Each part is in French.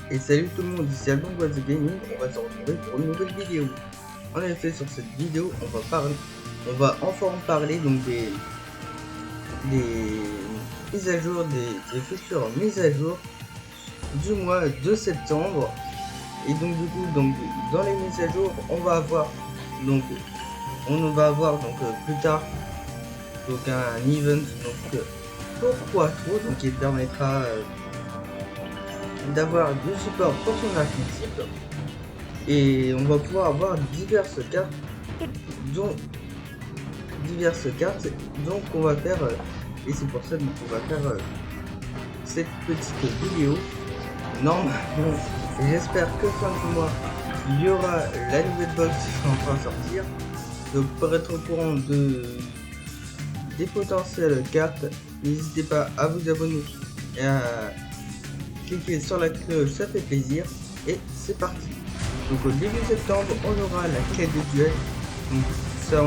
Et salut tout le monde, ici Albon What's the Gaming, on va se retrouver pour une nouvelle vidéo. En effet, sur cette vidéo, on va enfin parler donc des mises à jour, des futures mises à jour du mois de septembre. Et donc du coup, dans les mises à jour, on va avoir plus tard donc un event pourquoi trop, donc qui permettra d'avoir du support pour son archétype, et on va pouvoir avoir diverses cartes donc on va faire et c'est pour ça qu'on va faire cette petite vidéo. Normalement, j'espère que fin du mois il y aura la nouvelle box qui sera en train de sortir, donc pour être au courant des potentielles cartes, n'hésitez pas à vous abonner et à cliquer sur la cloche, ça fait plaisir. Et c'est parti. Donc au début septembre, on aura la quête des duels. Donc ça,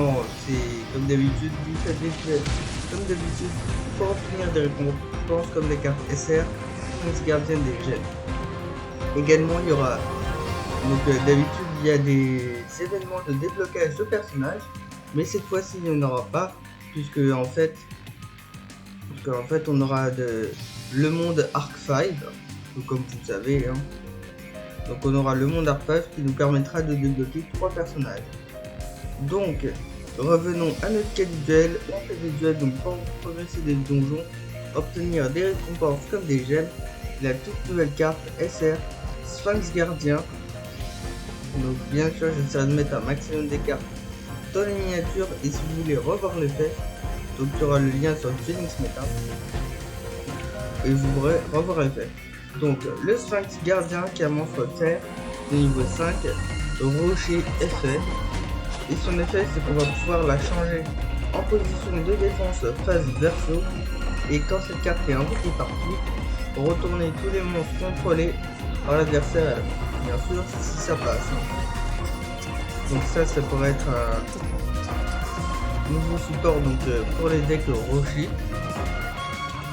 c'est comme d'habitude, vous faites des duels comme d'habitude pour obtenir des récompenses comme les cartes SR, Sphinx Gardienne des gels. Également, il y aura d'habitude il y a des événements de déblocage de personnages, mais cette fois-ci il n'y en aura pas, puisque en fait on aura le monde Arc 5, comme vous savez, hein. Donc on aura le monde Arc 5 qui nous permettra de débloquer 3 personnages. Donc revenons à notre quête du duel. On fait des duels donc pour progresser des donjons, obtenir des récompenses comme des gemmes, la toute nouvelle carte SR Sphinx Gardien. Donc bien sûr j'essaierai de mettre un maximum des cartes dans les miniatures, et si vous voulez revoir l'effet, donc il y aura le lien sur Phoenix Meta et vous pourrez revoir l'effet. Donc le Sphinx Gardien qui a monstre terre de niveau 5, rocher effet, et son effet c'est qu'on va pouvoir la changer en position de défense face verso, et quand cette carte est invoquée partie, retourner tous les monstres contrôlés par l'adversaire, bien sûr si ça passe. Donc ça pourrait être un nouveau support pour les decks rocher.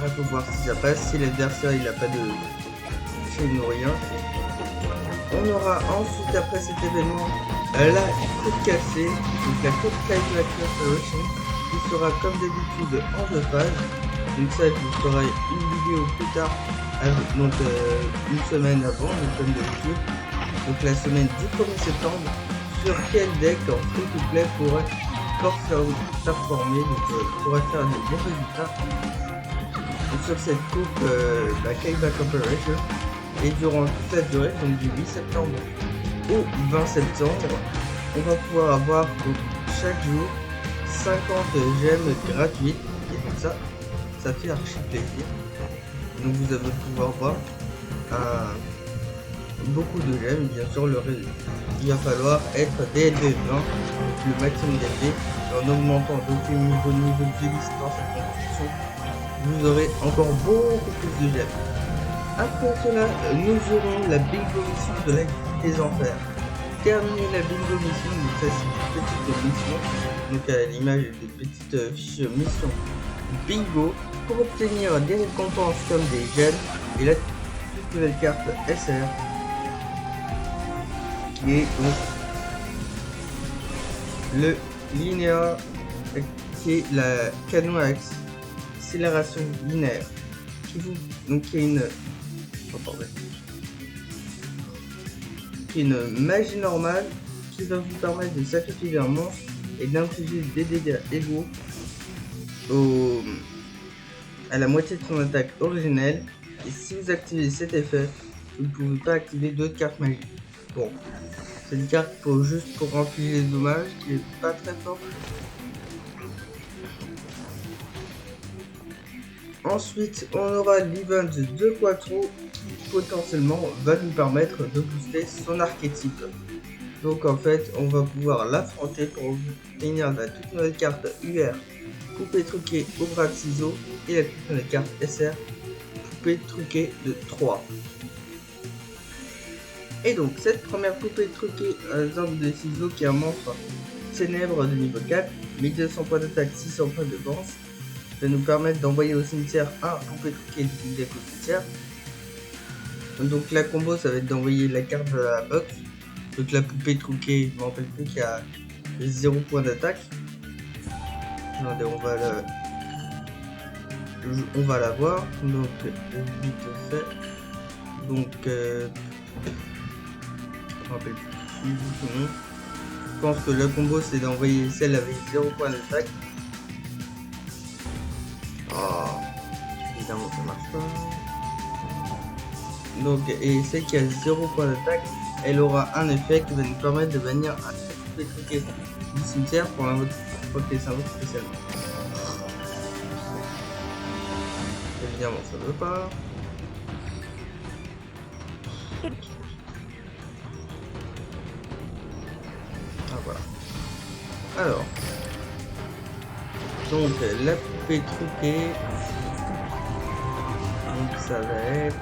Il faut voir si ça passe, si l'adversaire il n'a pas de chez nous rien. On aura ensuite, après cet événement, la coupe cassée, donc la coupe Corporation, qui sera comme d'habitude en 2 phases. Donc ça, je vous ferai une vidéo plus tard, une semaine avant, comme d'habitude, donc la semaine du 1er septembre, sur quel deck en free-to-play pourrait performer, pourrait faire de bons résultats sur cette coupe Kaiba Corporation. Et durant toute la durée, donc du 8 septembre au 20 septembre, on va pouvoir avoir donc, chaque jour 50 gemmes gratuites, et donc ça fait archi plaisir. Donc vous allez pouvoir voir beaucoup de gemmes, bien sûr il va falloir être DLV 20, le maximum d'LV, en augmentant donc le niveau de licence et construction, vous aurez encore beaucoup plus de gemmes. Après cela, nous aurons la bingo mission de la guilde des enfers. Terminer la bingo mission, donc ça c'est une petite mission, donc à l'image des petites fiches mission bingo, pour obtenir des récompenses comme des gemmes et la toute nouvelle carte SR, qui est donc le linéaire, qui est la canon à accélération linéaire, qui est une magie normale qui va vous permettre de sacrifier un monstre et d'infliger des dégâts égaux à la moitié de son attaque originelle. Et si vous activez cet effet, vous ne pouvez pas activer d'autres cartes magiques. Bon, c'est une carte juste pour infliger des dommages, qui est pas très forte. Ensuite, on aura l'event de Quattro qui potentiellement va nous permettre de booster son archétype. Donc en fait, on va pouvoir l'affronter pour obtenir la toute nouvelle carte UR, poupée truquée au bras de ciseaux, et la toute nouvelle carte SR, poupée truquée de 3. Et donc cette première poupée truquée zone de ciseaux qui est un monstre ténèbres de niveau 4, 1200 points d'attaque, 600 points de défense, va nous permettre d'envoyer au cimetière un poupée truquée du deck au cimetière. Donc la combo, ça va être d'envoyer la carte de la box. Donc la poupée truquée, je me rappelle plus qu'il y a 0 point d'attaque. Attendez, on va la voir. Donc vite fait. Donc je me rappelle plus du tout nom. Je pense que la combo, c'est d'envoyer celle avec 0 point d'attaque. Oh, évidemment ça marche pas. Donc, et celle qui a 0 point d'attaque, elle aura un effet qui va nous permettre de bannir un poupée truquée du cimetière pour l'invoquer spécialement. Évidemment ça veut pas. Ah voilà. Alors. Donc la poupée truquée. Donc ça va être...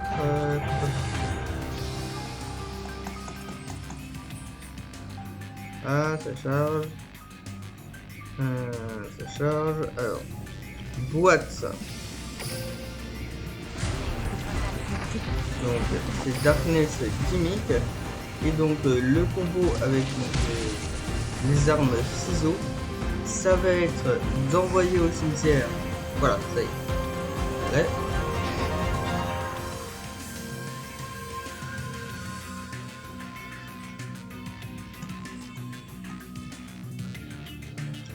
Ah, ça charge. Ça charge. Alors, boîte ça. Donc c'est Darkness Gimmick. Et donc le combo avec les armes ciseaux, ça va être d'envoyer au cimetière. Voilà, ça y est. Ouais.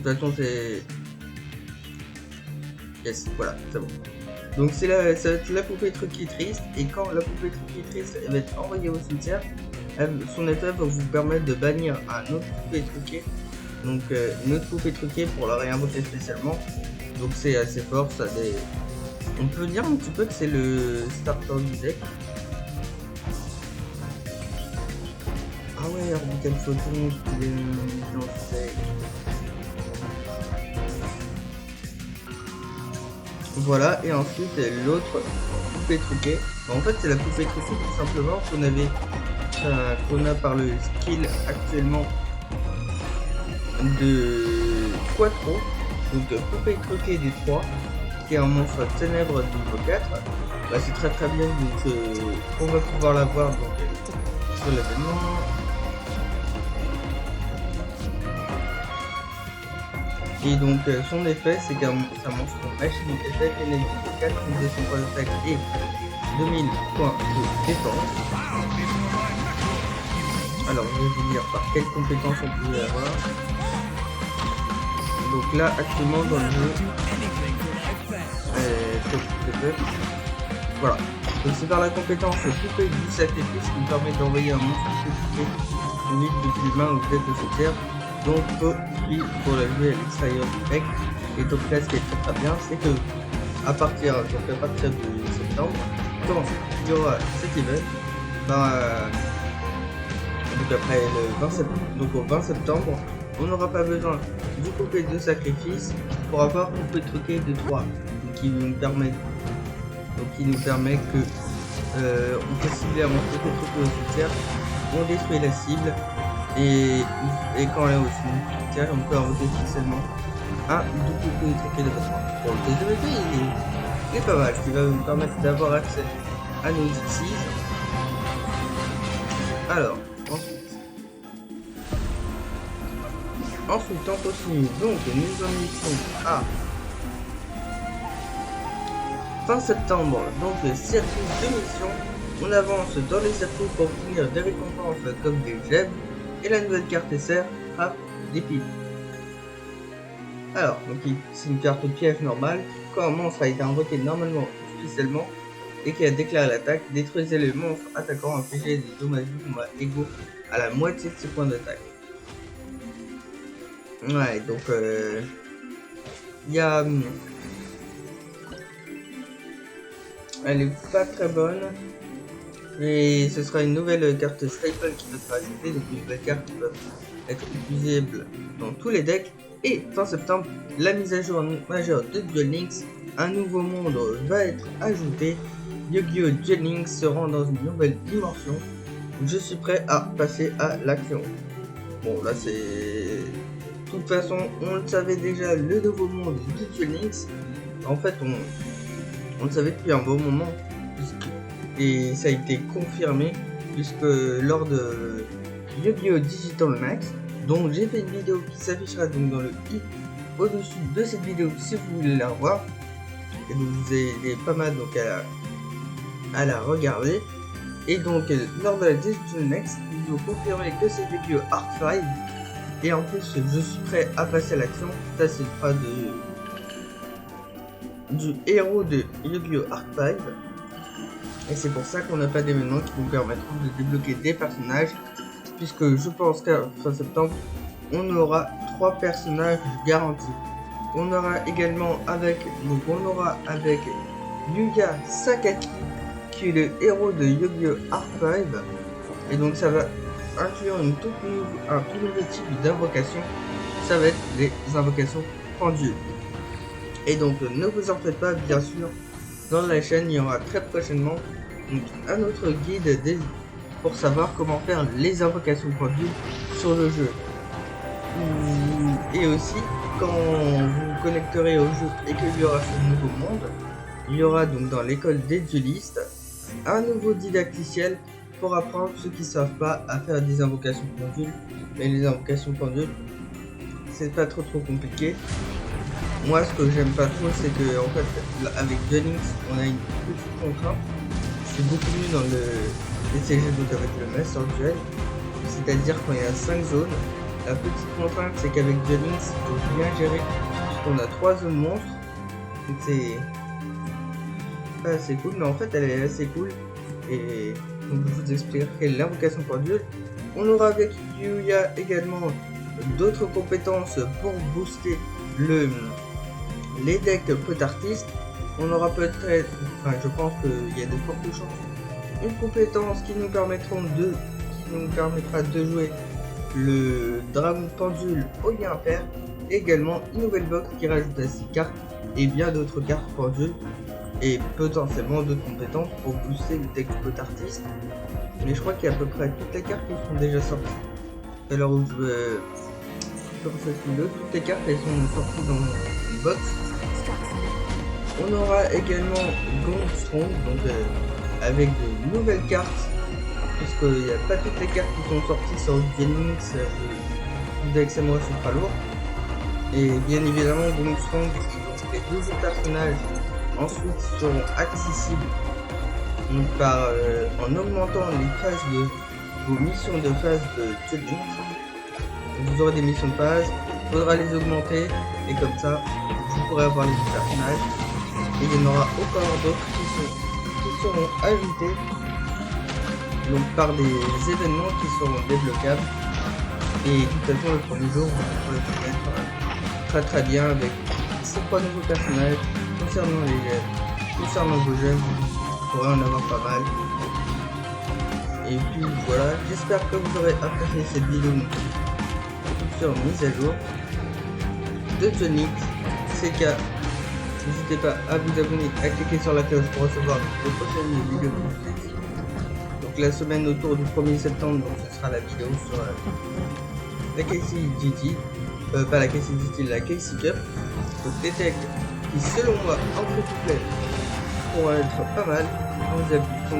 De toute façon, c'est... Yes, voilà, c'est bon. Donc ça va être la poupée truquée triste, et quand la poupée truquée triste elle va être envoyée au cimetière, son effet va vous permettre de bannir un autre poupée truquée. Donc une autre poupée truquée pour la réinvoquer spécialement. Donc c'est assez fort, ça des... On peut dire un petit peu que c'est le starter du deck. Ah ouais, Orbital Photon, il est dans ce deck. Voilà, et ensuite l'autre poupée truquée. En fait, c'est la poupée truquée tout simplement qu'on a par le skill actuellement de Quattro. Donc poupée truquée des 3, qui est un monstre ténèbres de niveau 4. Bah, c'est très bien, donc on va pouvoir la voir donc, sur l'événement. Et donc son effet, c'est qu'un monstre machine effet qui est de 4 de son point d'attaque et 2000 points de défense. Alors je vais vous dire par quelles compétences on pouvait avoir. Donc là actuellement dans le jeu, voilà. Donc c'est par la compétence poupée du sacrifice qui me permet d'envoyer un monstre poupée vite depuis les mains ou peut-être le cimetière. Donc puis pour la jouer à l'extérieur du deck. Et donc là ce qui est très bien, c'est que à partir de septembre, quand il y aura cet event, donc après le 20 septembre, donc au 20 septembre, on n'aura pas besoin du poupée de sacrifice pour avoir poupée truquée de 3, qui nous permet que on peut cibler un monstre truqué au cimetière, on détruit la cible. Et quand elle est au cimetière, on peut invoquer officiellement un double truqué de 3. Bon, le TGVP il est pas mal, ce qui va nous permettre d'avoir accès à nos Dixies. Alors, ensuite on continue, donc nous en étions à fin septembre, donc circuit de mission. On avance dans les circuits pour obtenir des récompenses comme des gemmes. Et la nouvelle carte SR frappe des piles. Alors, donc c'est une carte piège normale. Quand un monstre a été invoqué normalement ou spécialement et qui a déclaré l'attaque, détruisez le monstre attaquant, infligez des dommages du combat égaux à la moitié de ses points d'attaque. Ouais, donc il y a... Elle est pas très bonne. Et ce sera une nouvelle carte staple qui va se rajouter, donc une nouvelle carte qui va être utilisable dans tous les decks. Et fin septembre, la mise à jour majeure de Duel Links, un nouveau monde va être ajouté. Yu-Gi-Oh! Duel Links se rend dans une nouvelle dimension. Je suis prêt à passer à l'action. Bon là c'est... De toute façon, on le savait déjà, le nouveau monde de Duel Links. En fait, on le savait depuis un bon moment. et ça a été confirmé puisque lors de Yu-Gi-Oh! Digital Max, donc j'ai fait une vidéo qui s'affichera donc dans le i au-dessus de cette vidéo si vous voulez la revoir, et donc vous avez pas mal donc à la regarder. Et donc lors de la Digital Max, ils ont confirmé que c'est Yu-Gi-Oh! Arc 5, et en plus je suis prêt à passer à l'action. Ça c'est le phrase du héros de Yu-Gi-Oh! Arc 5. Et c'est pour ça qu'on n'a pas d'événements qui nous permettront de débloquer des personnages, puisque je pense qu'à fin septembre, on aura 3 personnages garantis. On aura également avec Yuya Sakaki, qui est le héros de Yu-Gi-Oh! Arc 5. Et donc ça va inclure un tout nouveau type d'invocation. Ça va être les invocations pendules. Et donc ne vous en faites pas, bien sûr, dans la chaîne il y aura très prochainement donc, un autre guide pour savoir comment faire les invocations pendules sur le jeu. Et aussi, quand vous vous connecterez au jeu et qu'il y aura ce nouveau monde, il y aura donc dans l'école des duelistes un nouveau didacticiel pour apprendre ceux qui ne savent pas à faire des invocations pendules. Mais les invocations pendules, c'est pas trop compliqué. Moi, ce que j'aime pas trop, c'est que en fait, avec Duelings, on a une petite contrainte. C'est beaucoup mieux dans le DCG, donc avec le Master Duel. C'est-à-dire quand il y a 5 zones. La petite contrainte, c'est qu'avec Duelings, il faut bien gérer, puisqu'on a 3 zones monstres. Donc c'est pas assez cool, mais en fait, elle est assez cool. Et donc, je vous expliquerai l'invocation pendule. On aura avec Yuya également d'autres compétences pour booster les decks potartistes. On aura peut-être, enfin je pense qu'il y a de fortes chances, une compétence qui nous permettra de jouer le dragon pendule au lien impair, également une nouvelle box qui rajoute à 6 cartes et bien d'autres cartes pendules et potentiellement d'autres compétences pour booster le deck potartiste. Mais je crois qu'il y a à peu près toutes les cartes qui sont déjà sorties. Alors où sur cette vidéo, toutes les cartes elles sont sorties dans une box. On aura également Gongstrong, donc avec de nouvelles cartes, puisqu'il n'y a pas toutes les cartes qui sont sorties sur Duelings du deck Samurai Supra lourd. Et bien évidemment, Gongstrong, les 12 personnages ensuite seront accessibles donc, en augmentant les phases de vos missions de phase de Duelings. Vous aurez des missions de phase, il faudra les augmenter, et comme ça, vous pourrez avoir les personnages. Et il y en aura encore d'autres qui seront ajoutés donc par des événements qui seront débloquables. Et de toute façon, le premier jour, on pourrait le mettre très bien avec ces 3 nouveaux personnages. Concernant vos jeunes, vous pourrez en avoir pas mal. Et puis voilà, j'espère que vous aurez apprécié cette vidéo sur mise à jour de Duelings CK. N'hésitez pas à vous abonner, à cliquer sur la cloche pour recevoir de prochaines vidéos. Donc la semaine autour du 1er septembre, donc ce sera la vidéo sur la KCGT, pas la KCGT, la KC Cup. Donc des decks qui selon moi en free-to-play pourraient être pas mal.